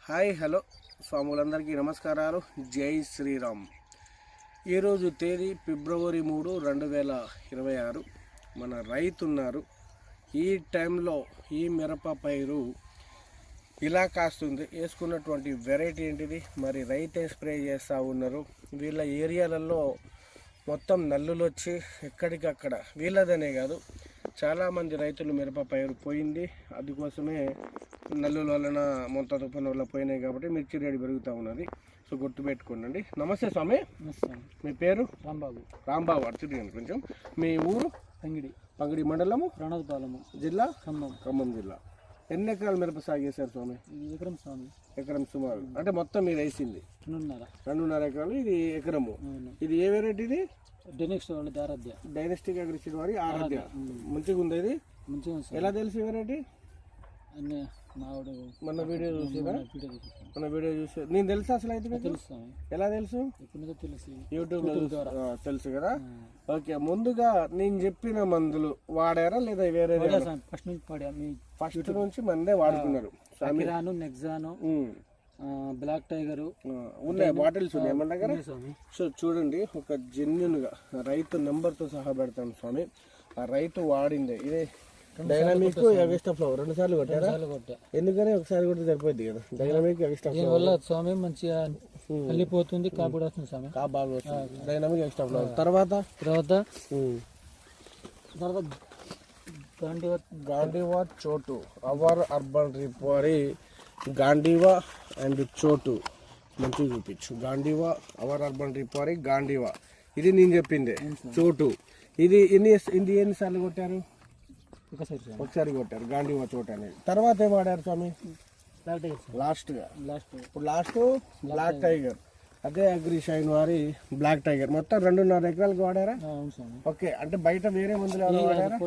Hi hello స్వాములందరికీ నమస్కారాలు. జై శ్రీరామ్. ఈరోజు తేదీ ఫిబ్రవరి 3, 2026. మన రైతున్నారు. ఈ టైంలో ఈ మిరప పైరు ఇలా కాస్తుంది. వేసుకున్నటువంటి వెరైటీ ఏంటిది, మరి రైతే స్ప్రే చేస్తూ ఉన్నారు. వీళ్ళ ఏరియాలలో మొత్తం నల్లులు వచ్చి ఎక్కడికక్కడ, వీళ్ళదనే కాదు చాలామంది రైతులు మిరప పైరు పోయింది. అందుకోసమే నల్లుల వలన మొత్తం తుఫాను వల్ల పోయినాయి కాబట్టి మిర్చి రేటు పెరుగుతూ ఉన్నది. సో గుర్తుపెట్టుకోండి. నమస్తే స్వామి. మీ పేరు? రాంబాబు. అర్చుడు కొంచెం. మీ ఊరు? పంగిడి మండలము, రణపాలము, జిల్లా ఖమ్మం జిల్లా. ఎన్ని ఎకరాలు మిరప సాగు చేశారు స్వామి? ఎకరం సుమారు. అంటే మొత్తం మీరు వేసింది 2.5 ఎకరాలు. ఇది ఎకరము. ఇది ఏ వెరైటీ? ఇది డైనస్టిక్ అగ్రిసిడ్ వారి ఆరాధ్య. మంచిగా ఉంది. ఇది ఎలా తెలిసి వెరైటీ? మన వీడియో చూసారా? మన వీడియో చూసి నేను తెలుసా అసలు? అయితే తెలుసు. ఎలా తెలుసు? యూట్యూబ్ లో తెలుసు కదా. ఓకే, ముందుగా నేను చెప్పిన మందులు వాడారా లేదా వేరే? ఫస్ట్ నుంచి మందే వాడుతున్నారు. బ్లాక్ టైగర్ ఉన్నాయి, బాటిల్స్ ఉన్నాయి మన దగ్గర. సో చూడండి, ఒక జెన్యున్ గా రైతు నెంబర్ తో సహా పెడతాను స్వామి. ఆ రైతు వాడిందే ఇదే డైనామిక్ ఎగస్ట్రా ఫ్లవర్. 2 సార్లు కొట్టారా? ఎందుకని ఒకసారి కొడితే సరిపోద్ది కదా. డైనామిక్ ఎగస్ట్రా ఫ్లవర్ వల్ల స్వామి మంచిగా వెళ్ళిపోతుంది. కాపు కూడా వస్తుంది స్వామి. కాపు బాగా వస్తుంది. డైనామిక్ ఎగస్ట్రా ఫ్లవర్ తర్వాత గాంధీవా చోటు అవర్ అర్బన్ రిపోరీ. గాంధీవా అండ్ చోటు మంచిగా చూపించు. గాంధీవా అవర్ అర్బన్ రిపోరీ గాంధీవా. ఇది నేను చెప్పిందే చోటు. ఇది ఎన్నిసార్లు కొట్టారు? ఒకసారి కొట్టారు గాంధీవా చోటు అనేది. తర్వాత ఏం వాడారు స్వామి? Last black tiger. అదే అగ్రి షైన్ వారి బ్లాక్ టైగర్. మొత్తం 2.5 ఎకరాలకు వాడారా? ఓకే, అంటే బయట వేరే మందులు వాడారా?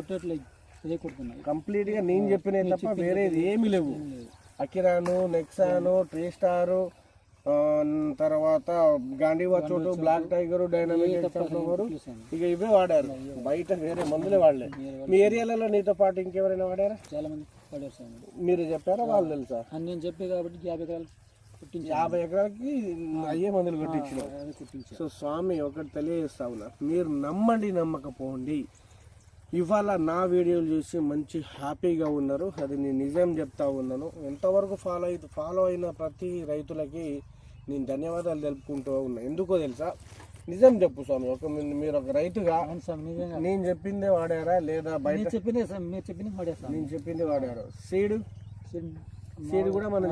కంప్లీట్ గా నేను చెప్పిన తప్ప వేరేది ఏమీ లేవు. అకిరాను, నెక్సాను, ట్రీస్టారు, తర్వాత గాంధీవా చోటు, బ్లాక్ టైగర్, డైనామిక్ ఫ్లవర్, ఇక ఇవే వాడారు. బయట వేరే మందులే వాడలేదు. మీ ఏరియాలలో నీతో పాటు ఇంకెవరైనా వాడారా? చాలా మంది వాడారు. మీరు చెప్పారా వాళ్ళు తెలుసా? నేను చెప్పే కాబట్టి 50 ఎకరాలకి అయ్యే మందులు కొట్టించిన. సో స్వామి ఒకటి తెలియజేస్తా ఉన్నా, మీరు నమ్మండి నమ్మకపోండి. ఇవాళ నా వీడియోలు చూసి మంచి హ్యాపీగా ఉన్నారు. అది నేను నిజం చెప్తా ఉన్నాను. ఎంతవరకు ఫాలో అయిన ప్రతి రైతులకి నేను ధన్యవాదాలు తెలుపుకుంటూ ఉన్నా. ఎందుకో తెలుసా? నిజం చెప్పు స్వామి. మీరు ఒక రైతుగా నేను చెప్పిందే వాడారా లేదా బయట? నేను చెప్పింది వాడారు. సీడ్ కూడా మనం